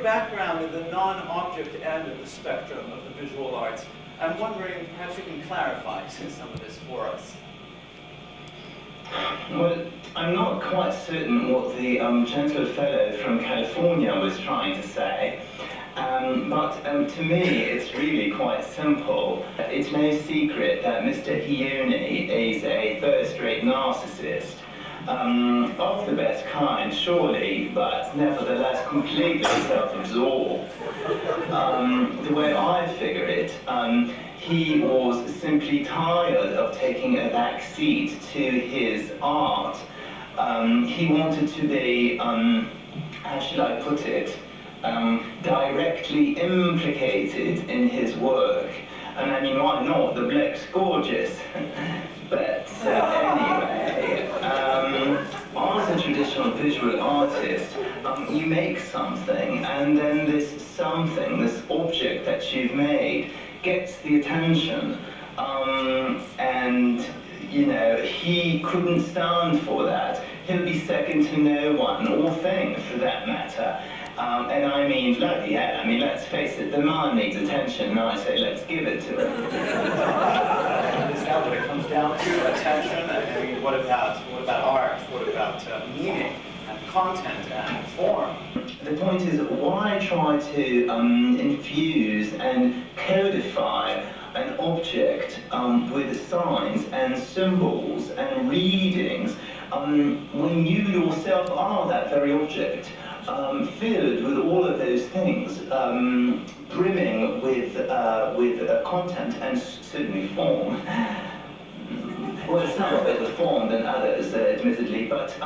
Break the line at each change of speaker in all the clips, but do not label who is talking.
background in the non-object end of the spectrum of the visual arts. I'm wondering, perhaps you can clarify some of this for us.
Well, I'm not quite certain what the gentle fellow from California was trying to say, but to me it's really quite simple. It's no secret that Mr. Hiuni is a first-rate narcissist, of the best kind, surely, but nevertheless completely self-absorbed. The way I figure it, he was simply tired of taking a back seat to his art. He wanted to be, how should I put it, directly implicated in his work. And I mean, why not? The bloke's gorgeous. But anyway, as a traditional visual artist, you make something, and then this something, this object that you've made, gets the attention. And, you know, he couldn't stand for that. He'll be second to no one, or thing for that matter. And I mean, bloody hell, I mean, let's face it, the man needs attention, and I say, let's give it to him.
Is that what it comes down to, attention? I mean, what about art? What about meaning and content and form?
The point is, why try to infuse and codify an object with signs and symbols and readings when you yourself are that very object? Filled with all of those things, brimming with content and certainly form. Well, some of it is form than others, admittedly, but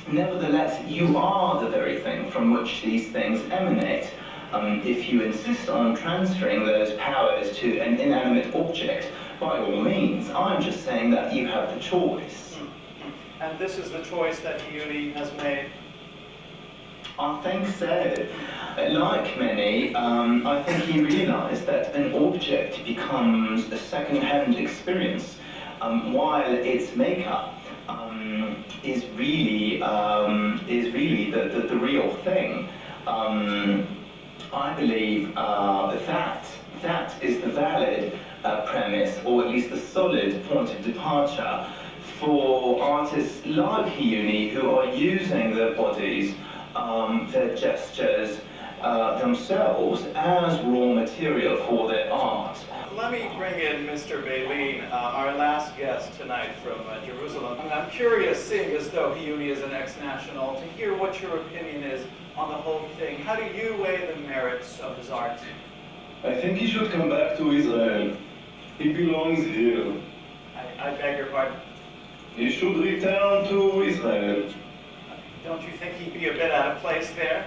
nevertheless, you are the very thing from which these things emanate. If you insist on transferring those powers to an inanimate object, by all means, I'm just saying that you have the choice.
And this is the choice that Hiuni has made?
I think so. Like many, I think he realized that an object becomes a second-hand experience, while its makeup is really the real thing. I believe that is the valid premise, or at least the solid point of departure for artists like Hiuni, who are using their bodies, their gestures, themselves as raw material for their art.
Let me bring in Mr. Baleen, our last guest tonight from Jerusalem. I'm curious, seeing as though Hiuni is an ex-national, to hear what your opinion is on the whole thing. How do you weigh the merits of his art?
I think he should come back to Israel. He belongs here.
I beg your pardon?
He should return to Israel.
Don't you think he'd be a bit out of place there?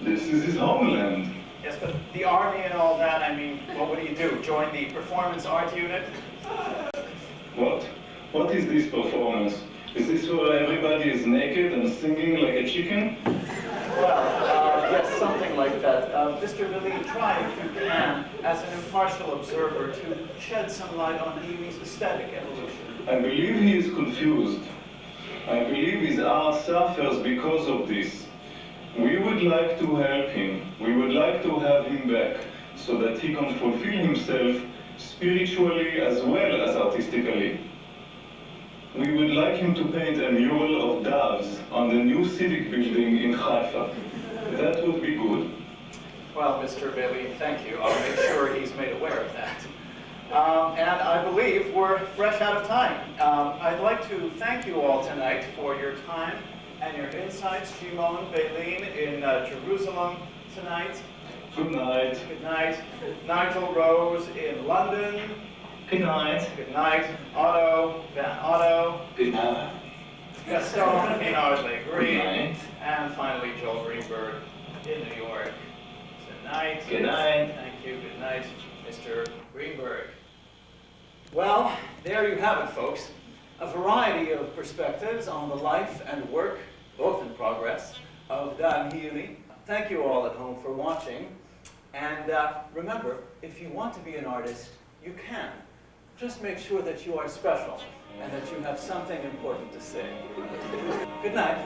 This is his homeland.
Yes, but the army and all that, I mean, what would he do? Join the performance art unit?
What? What is this performance? Is this where everybody is naked and singing like a chicken?
Well, yes, something like that. Mr. Baleen, try, if you can, as an impartial observer, to shed some light on Hiuni's aesthetic evolution.
I believe he is confused. I believe his art suffers because of this. We would like to help him. We would like to have him back so that he can fulfill himself spiritually as well as artistically. We would like him to paint a mural of doves on the new civic building in Haifa. That would be good.
Well, Mr. Baleen, thank you. I'll make sure he's made aware of that. And I believe we're fresh out of time. I'd like to thank you all tonight for your time and your insights. Shimon Baleen in Jerusalem tonight.
Good night.
Good night. Nigel Rose in London.
Good night.
Good night. Otto Van Otto.
Good night.
Gaston in Ardley Green.
Good night.
And finally, Joel Greenberg in New York tonight.
Good night.
Thank you. Good night, Mr. Greenberg. Well, there you have it, folks. A variety of perspectives on the life and work, both in progress, of Dahn Hiuni. Thank you all at home for watching. And remember, if you want to be an artist, you can. Just make sure that you are special and that you have something important to say. Good night.